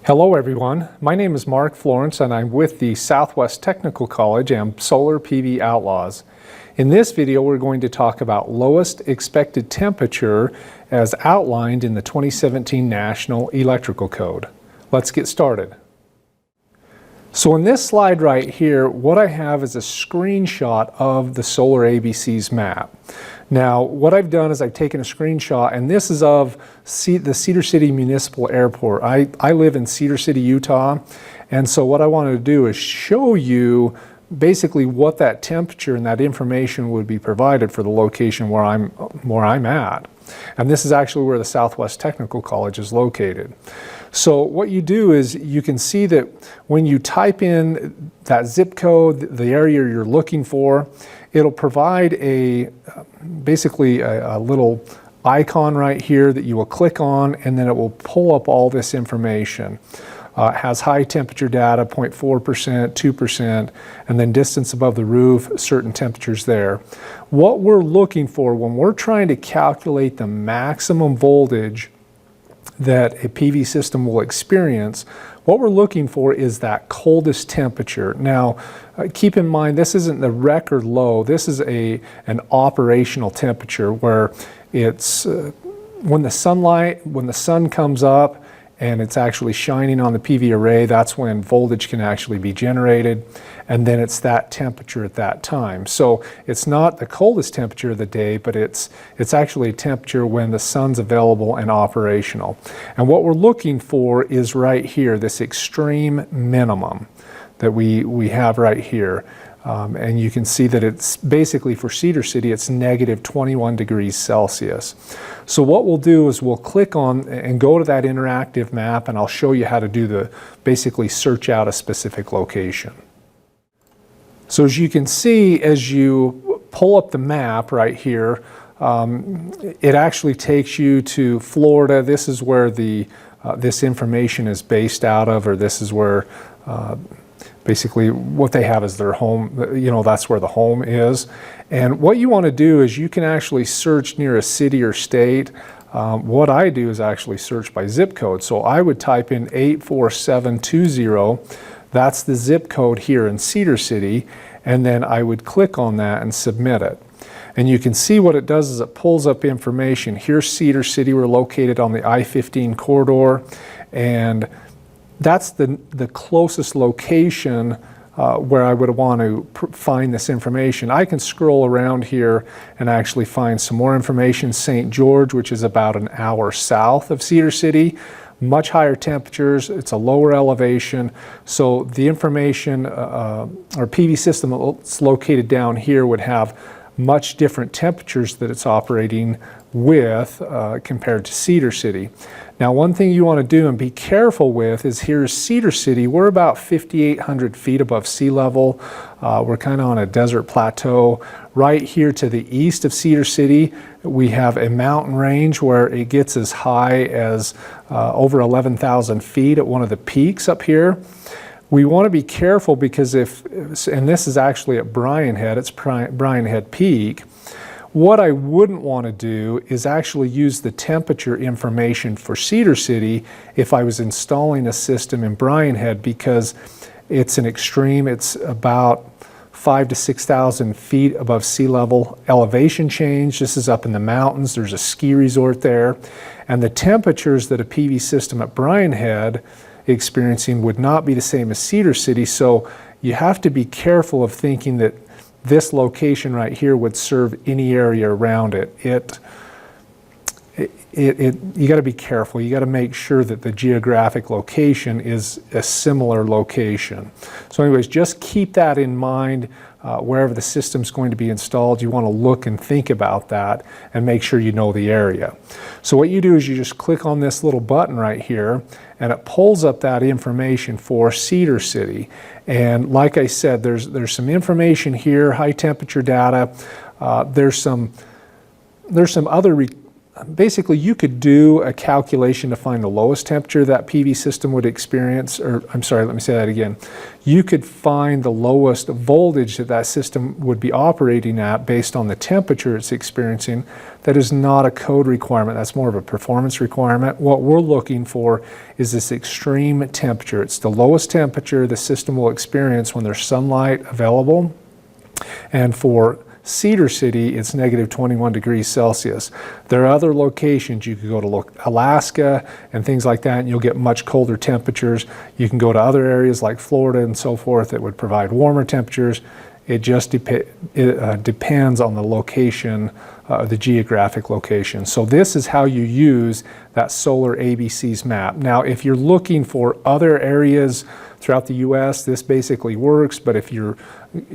Hello everyone, my name is Mark Florence and I'm with the Southwest Technical College and Solar PV Outlaws. In this video we're going to talk about lowest expected temperature as outlined in the 2017 National Electrical Code. Let's get started. So in this slide right here, what I have is a screenshot of the SolarABCs map. Now, what I've done is I've taken a screenshot, and this is of the Cedar City Municipal Airport. I live in Cedar City, Utah, and so what I wanted to do is show you basically what that temperature and that information would be provided for the location where I'm at. And this is actually where the Southwest Technical College is located. So what you do is you can see that when you type in that zip code, the area you're looking for, it'll provide basically a little icon right here that you will click on, and then it will pull up all this information. It has high temperature data, 0.4%, 2%, and then distance above the roof, certain temperatures there. What we're looking for when we're trying to calculate the maximum voltage that a PV system will experience, what we're looking for is that coldest temperature. Now, keep in mind, this isn't the record low. This is an operational temperature where it's when the sun comes up and it's actually shining on the PV array, that's when voltage can actually be generated, and then it's that temperature at that time. So it's not the coldest temperature of the day, but it's actually a temperature when the sun's available and operational. And what we're looking for is right here, this extreme minimum that we have right here. And you can see that it's basically for Cedar City, it's negative 21 degrees Celsius. So what we'll do is we'll click on and go to that interactive map, and I'll show you how to do basically search out a specific location. So as you can see, as you pull up the map right here, it actually takes you to Florida. This is where this information is based out of, or this is where basically what they have is their home, that's where the home is. And what you want to do is you can actually search near a city or state. What I do is actually search by zip code. So I would type in 84720. That's the zip code here in Cedar City. And then I would click on that and submit it. And you can see what it does is it pulls up information. Here's Cedar City. We're located on the I-15 corridor. And that's the closest location where I would want to find this information. I can scroll around here and actually find some more information. St. George, which is about an hour south of Cedar City, much higher temperatures. It's a lower elevation. So the information or PV system that's located down here would have much different temperatures that it's operating with compared to Cedar City. Now, one thing you want to do and be careful with is here's Cedar City. We're about 5,800 feet above sea level. We're kind of on a desert plateau. Right here to the east of Cedar City, we have a mountain range where it gets as high as over 11,000 feet at one of the peaks up here. We want to be careful because and this is actually at Bryan Head, it's Bryan Head Peak. What I wouldn't want to do is actually use the temperature information for Cedar City if I was installing a system in Bryan Head, because it's an extreme, it's about 5,000 to 6,000 feet above sea level elevation change. This is up in the mountains, there's a ski resort there, and the temperatures that a PV system at Bryan Head experiencing would not be the same as Cedar City. So you have to be careful of thinking that this location right here would serve any area around it. You got to be careful. You got to make sure that the geographic location is a similar location. So anyways, just keep that in mind wherever the system's going to be installed. You want to look and think about that and make sure you know the area. So what you do is you just click on this little button right here, and it pulls up that information for Cedar City. And like I said, there's some information here, high temperature data. There's some other basically you could do a calculation to find the lowest temperature that PV system would experience, or I'm sorry, let me say that again. You could find the lowest voltage that that system would be operating at based on the temperature it's experiencing. That is not a code requirement, that's more of a performance requirement. What we're looking for is this extreme temperature. It's the lowest temperature the system will experience when there's sunlight available. And for Cedar City, it's negative 21 degrees Celsius. There are other locations. You could go to Alaska and things like that, and you'll get much colder temperatures. You can go to other areas like Florida and so forth that would provide warmer temperatures. It just depends on the location, the geographic location. So this is how you use that SolarABCs map. Now, if you're looking for other areas throughout the U.S., this basically works, but if you're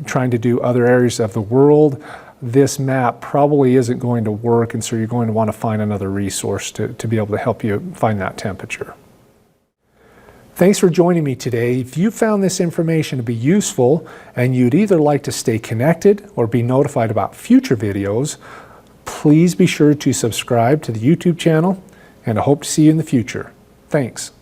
trying to do other areas of the world, this map probably isn't going to work, and so you're going to want to find another resource to be able to help you find that temperature. Thanks for joining me today. If you found this information to be useful and you'd either like to stay connected or be notified about future videos, please be sure to subscribe to the YouTube channel, and I hope to see you in the future. Thanks.